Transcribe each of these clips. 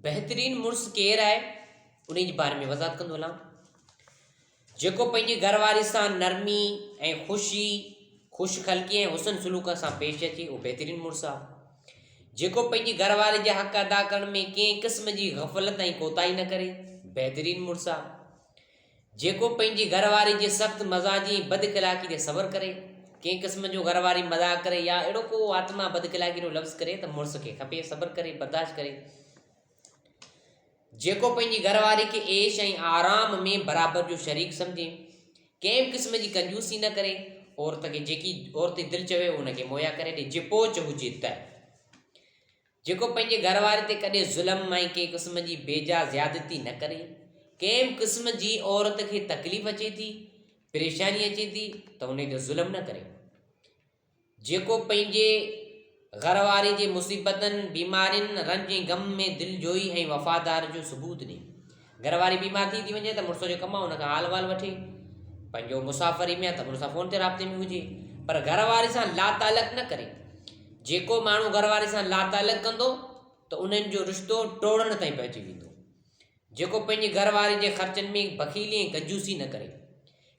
बेहतरीन मुड़ुस केरु आहे उन जे बारे में वज़ाहत कंदो हलां। जेको पंहिंजी घरवारी सां नरमी ऐं ख़ुशी ख़ुशख़ल्क़ी ऐं हुसन सलूक सां पेश अचे उहो बहितरीन मुड़ुस आहे। जेको पंहिंजी घरवारी जा हक़ अदा करण में कंहिं क़िस्म जी ग़फ़लत ऐं कोताही न करे बहितरीन मुड़ुस आहे। जेको पंहिंजी घरवारी जे सख़्तु मज़ाजी ऐं बदख़िलाक़ी ते सब्र करे, कंहिं क़िस्म जो घरवारी मज़ाक़ करे या अहिड़ो को आत्मा बदख़िलाक़ी जो लफ़्ज़ करे त मुड़ुस खे खपे सब्र करे बर्दाश्त करे। जेको पंहिंजी घरवारी खे ऐश ऐं आराम में बराबरि जो शरीक सम्झे, कंहिं क़िस्म जी कंजूसी न करे, औरत खे जेकी औरत दिलि चवे उनखे मुहैया करे ॾे जिपोच हुजे त। जेको पंहिंजे घरवारी ते कॾहिं ज़ुल्म ऐं कंहिं क़िस्म जी बेजा ज़्यादती न करे, कंहिं क़िस्म जी औरत खे तकलीफ़ अचे थी परेशानी अचे थी त उन ते ज़ुल्म न करे। जेको पंहिंजे घरवारी जे मुसीबतनि बीमारियुनि रंज ऐं ग़म में दिलजोई ऐं वफ़ादार जो सबूत ॾे। घरवारी बीमार थी वञे त मुड़ुस जो कमु आहे उनखां हाल वाल वठे, पंहिंजो मुसाफ़िरी में आहे त मुड़ुस सां फ़ोन ते राब्ते में हुजे, पर घरवारी सां लातालक न करे। जेको माण्हू घरवारी सां लातालक कंदो त उन्हनि जो रिश्तो टोड़ण ताईं पहुची वेंदो। जेको पंहिंजी घरवारी जे ख़र्चनि में बख़ीली ऐं कंजूसी न करे,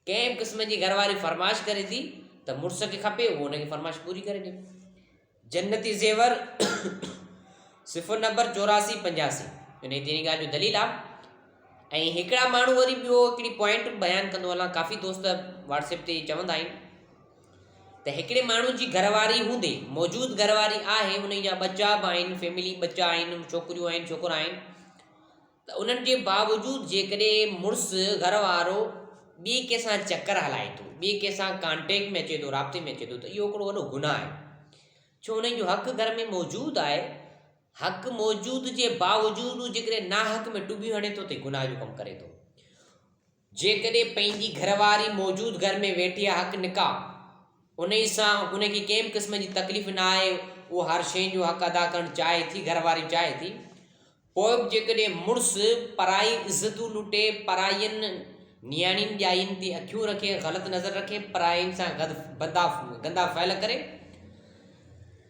कंहिं क़िस्म जी घरवारी फरमाइश करे थी त मुड़ुस खे खपे उहो उनखे फरमाइश पूरी करे ॾे। जन्नती ज़ेवर सिफ़र नंबर 8485 इन जी ॻाल्हि जो दलील आहे। ऐं हिकिड़ा माण्हू वरी ॿियो हिकिड़ी पॉइंट बयानु कंदो हलां, काफ़ी दोस्त व्हाट्सएप ते चवंदा आहिनि त हिकिड़े माण्हू जी घरवारी हूंदे मौजूदु घरवारी आहे, उन जा बच्चा बि आहिनि, फैमिली बच्चा आहिनि, छोकिरियूं आहिनि, छोकिरा आहिनि, त उन्हनि जे बावजूदि जेकॾहिं मुड़ुस घरवारो ॿिए कंहिंसां चकर हलाए थो, ॿिए कंहिंसां कॉन्टेक्ट में अचे थो, राब्ते में अचे थो, त इहो हिकिड़ो वॾो गुनाह आहे। छो उन्हनि जो हक़ घर में मौजूदु आहे, हक़ मौजूदु जे बावजूदि जेकॾहिं ना हक़ में टुबियूं हणे थो त गुनाह जो कमु करे थो। जेकॾहिं पंहिंजी घरवारी मौजूदु घर में वेठी आहे हक़ निकाह, उन सां उनखे कंहिं क़िस्म जी तकलीफ़ न आहे, उहो हर शइ जो हक़ अदा करणु चाहे थी, घरवारी चाहे थी, पोइ बि जेकॾहिं मुड़ुस पराई इज़तूं लुटे, पराइनि नियाणियुनि ॼाइयुनि ते अखियूं रखे, ग़लति नज़र रखे, पराइनि सां गंदा फ़ैल करे,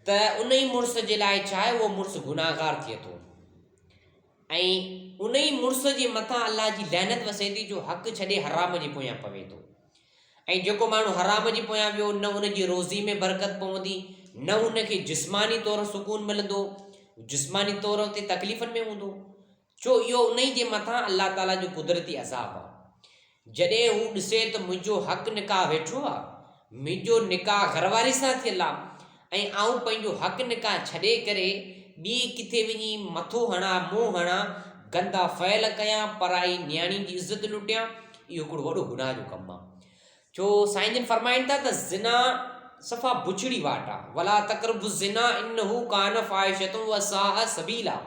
त उन ई मुड़ुस जे लाइ छा आहे उहो मुड़ुस गुनाहगार थिए थो ऐं उन ई मुड़ुस जे मथां अल्लाह जी लहनत वसे थी जो हक़ छॾे हराम जे पोयां पवे थो। ऐं जेको माण्हू हराम जे पोयां वियो न उन जी रोज़ी में बरकत पवंदी, न उनखे जिस्मानी तौरु सुकून मिलंदो, जिस्मानी तौर ते तकलीफ़ुनि में हूंदो, छो इहो उन ई जे मथां अल्लाह ताला जो कुदरती अज़ाब आहे। जॾहिं हू ॾिसे त मुंहिंजो हक़ निकाह वेठो आहे, मुंहिंजो निकाह घरवारी सां थियल आहे ऐं आऊं पंहिंजो हक़ निकाह छॾे करे ॿी किथे वञी मथो हणा, मुंहुं हणा, गंदा फ़ैल कयां, पराई नियाणी जी इज़त लुटियां, इहो हिकिड़ो वॾो गुनाह जो कमु आहे। छो साईं जन फरमाइनि था त ज़िना सफ़ा बुछड़ी वाट आहे, वला तक़रबु ज़िना इन्नहु कान फ़ाहिशतुन व साअ सबीला।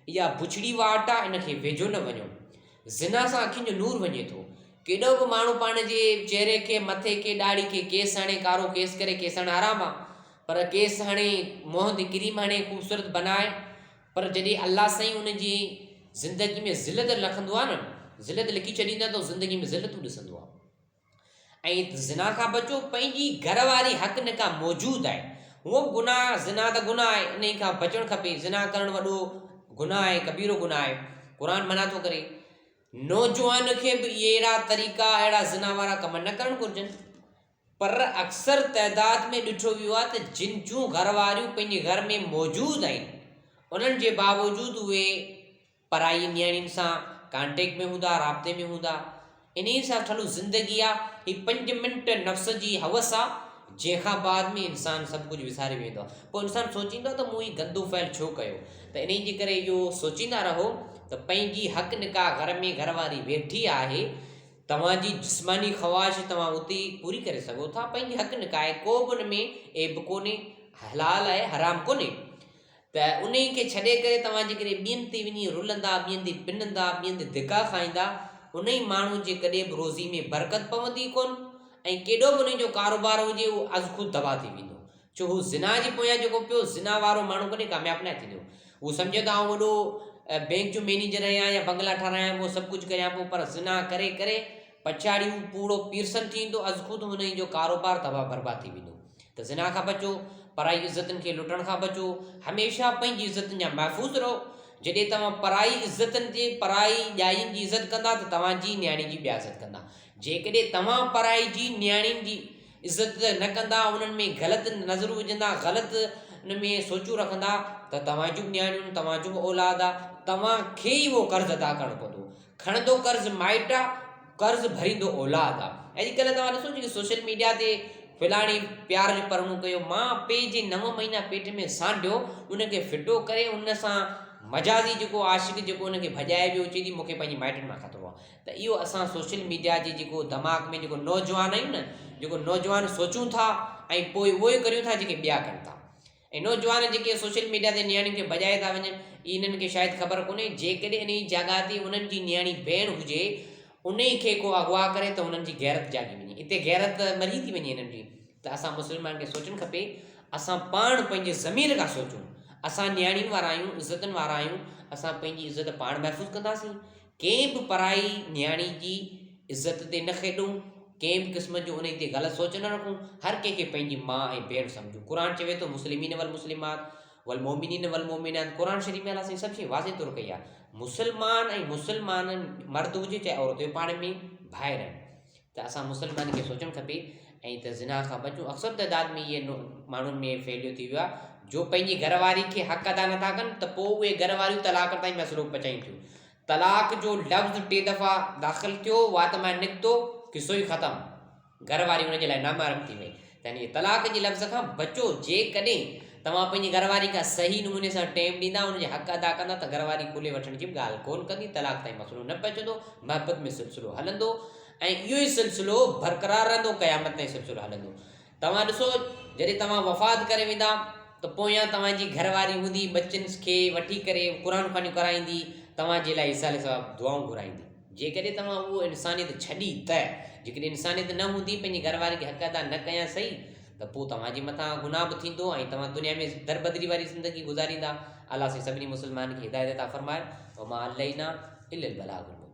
इहा बुछड़ी वाट आहे, इनखे वेझो न वञो। ज़िना सां अखियुनि जो नूर वञे थो। केॾो बि माण्हू पाण जे चहिरे खे, मथे खे, ॾाढ़ी खे केस हणे, कारो केस करे, केस हणणु हराम आहे, पर केस हणे, मुंहं ते क्रीम हणे, ख़ूबसूरत बनाए, पर जॾहिं अल्लाह साईं उनजी ज़िंदगी में ज़िलत लिखंदो आहे न, ज़िलत लिखी छॾींदा त ज़िंदगी में ज़िलतूं ॾिसंदो आहे। ऐं ज़िना खां बचो, पंहिंजी घरवारी हक़ निकाह मौजूदु आहे, उहो बि गुनाह, ज़िना त गुनाह आहे, इन खां बचणु खपे। ज़िना करणु वॾो गुनाह आहे, कबीरो गुनाह आहे, क़ुर मना थो करे। नौजवान खे बि अहिड़ा तरीक़ा, अहिड़ा ज़िना वारा कम न करणु घुरिजनि, पर अक्सर तइदाद में ॾिठो वियो आहे त जिन जूं घरवारियूं पंहिंजे घर में मौजूदु आहिनि, उन्हनि जे बावजूदि उहे पराई नियाणियुनि सां कॉन्टेक्ट में हूंदा, राब्ते में हूंदा। इन सां ठलू ज़िंदगी आहे, हीअ 5 मिंट नफ़्स जी हवस आहे, जंहिंखां बाद में इंसानु सभु कुझु विसारे वेंदो आहे। पोइ इंसानु सोचींदो आहे त मूं हीउ गंदो फ़ैल छो कयो। त इन जे करे इहो सोचींदा रहो त पंहिंजी हक़ निकाह घर में घरवारी वेठी आहे, तव्हांजी जिस्मानी ख़्वाहिश तव्हां उते पूरी करे सघो था, पंहिंजी हक़ निकाह आहे, को बि उन में ऐब कोन्हे, हलाल आहे, हराम कोन्हे। त उन खे छॾे करे तव्हां जेकॾहिं ॿियनि ते वञी रुलंदा, ॿियनि ते पिनंदा, ॿियनि ते धिका खाईंदा, उन ई माण्हू जे कॾहिं बि रोज़ी में बरकत पवंदी कोन ऐं केॾो बि उन जो कारोबार हुजे उहो अज़ ख़ुदि तबाह थी वेंदो। छो हू ज़िना जे पोयां जेको पियो, ज़िना वारो माण्हू कॾहिं कामयाबु न थींदो। उहो सम्झे त आउं वॾो बैंक जो मैनेजर आहियां या बंगला ठारायां, पोइ सभु कुझु कयां, पोइ पर ज़िना करे करे पछाड़ी हू पूरो पीरसन थी ईंदो, अज़ ख़ुदि हुन जो कारोबार तबाह बर्बाद थी वेंदो। त ज़िना खां बचो, पराई इज़तुनि खे लुटण खां बचो, हमेशह पंहिंजी इज़तुनि जा महफ़ूज़ रहो। जॾहिं तव्हां पराई इज़तनि जे पराई ॼायुनि जी इज़त कंदा त तव्हांजी न्याणी जी ॿिया इज़त कंदा। जेकॾहिं तव्हां पराई जी न्याणियुनि जी इज़त न कंदा, उन्हनि में ग़लति नज़रूं विझंदा, ग़लति उन में सोचूं रखंदा, त तव्हां जूं न्याणियूं, तव्हां जो औलाद आहे, तव्हांखे ई उहो कर्ज़ु अदा करणो पवंदो। खणंदो कर्ज़ु माइट आहे, कर्ज़ु भरींदो औलाद आहे। अॼुकल्ह तव्हां ॾिसो जेके सोशल मीडिया ते फलाणी प्यार जो परमो कयो, मां पीउ जे 9 महीना पेट में सांढियो, उनखे फिटो करे उन सां मजाज़ी जेको आशिक़ जेको उनखे भॼाए वियो, चए थी मूंखे पंहिंजी माइटनि मां ख़तरो आहे। त इहो असां सोशल मीडिया जे जेको दिमाग़ में जेको नौजवान आहियूं न, जेको नौजवान सोचूं था ऐं पोइ उहो ई करियूं था जेके ॿिया कनि था। ऐं नौजवान जेके सोशल मीडिया ते नियाणियुनि खे भॼाए था वञनि, इन्हनि खे शायदि ख़बर कोन्हे जेकॾहिं इन जी जॻह ते उन्हनि जी नियाणी भेण हुजे, उन खे को अगवा करे त उन्हनि जी गैरत जागी वञे, हिते गैरत मरी थी वञे इन्हनि जी। त असां मुस्लमान खे सोचणु खपे, असां पाण पंहिंजे ज़मीर खां सोचूं, असां नियाणियुनि वारा आहियूं, इज़तनि वारा आहियूं, असां पंहिंजी इज़त पाण महफ़ूज़ कंदासीं। कंहिं बि पराई नियाणी जी इज़त ते न खेॾूं, कंहिं बि क़िस्म जो उन ते ग़लति सोच न रखूं, हर कंहिंखे पंहिंजी माउ ऐं भेण सम्झूं। क़ुर चवे थो मुस्लिमीन वल मुस्लिमात वल मोमिनीन वल मोमिनात। क़ुर शरीफ़ में असां सभु शइ वाज़े तौरु कई आहे, मुस्लमान ऐं मुस्लमान मर्द हुजे चाहे औरत हुजे, पाण में भाइर आहिनि। त असां मुस्लमान खे सोचणु खपे ऐं त ज़िना खां बचूं। अक्सर तइदाद में इहे माण्हुनि में फैलियो थी वियो आहे, जो पंहिंजी घरवारी खे हक़ अदा नथा कनि, त पोइ उहे घरवारियूं तलाक ताईं मसइलो पचाइनि थियूं। तलाक जो लफ़्ज़ 3 दफ़ा दाख़िल थियो, वात मां निकितो, किसो ई ख़तमु, घरवारी हुनजे लाइ नामारम थी वई। त यानी तलाक जे लफ़्ज़ खां बचो। जेकॾहिं तव्हां पंहिंजी घरवारी खां सही नमूने सां टाइम ॾींदा, उनजे हक़ अदा कंदा, त घरवारी खुले वठण जी ॻाल्हि कोन कंदी, तलाक ताईं मसइलो न पहुचंदो, महबत में सिलसिलो हलंदो ऐं इहो ई सिलसिलो बरक़रार रहंदो, क़यामत ताईं सिलसिलो हलंदो। तव्हां ॾिसो, जॾहिं तव्हां वफ़ात करे वेंदा, त पोयां तव्हांजी घरवारी हूंदी, बचनि खे वठी करे क़ुर ख़वानी कराईंदी, तव्हांजे लाइ इसाले सां दुआऊं घुराईंदी। जेकॾहिं तव्हां उहो इंसानियत छॾी, त जेकॾहिं इंसानियत न हूंदी, पंहिंजी घरवारी खे हक़ अदा न कयां सही, त पोइ तव्हांजे मथां गुनाह बि थींदो ऐं तव्हां दुनिया में दरबदरी वारी ज़िंदगी गुज़ारींदा। अलाह से सभिनी मुस्लमान खे हिदायत अता फ़रमाए। वमा अलैना इल्लल बलागुल मुबीन।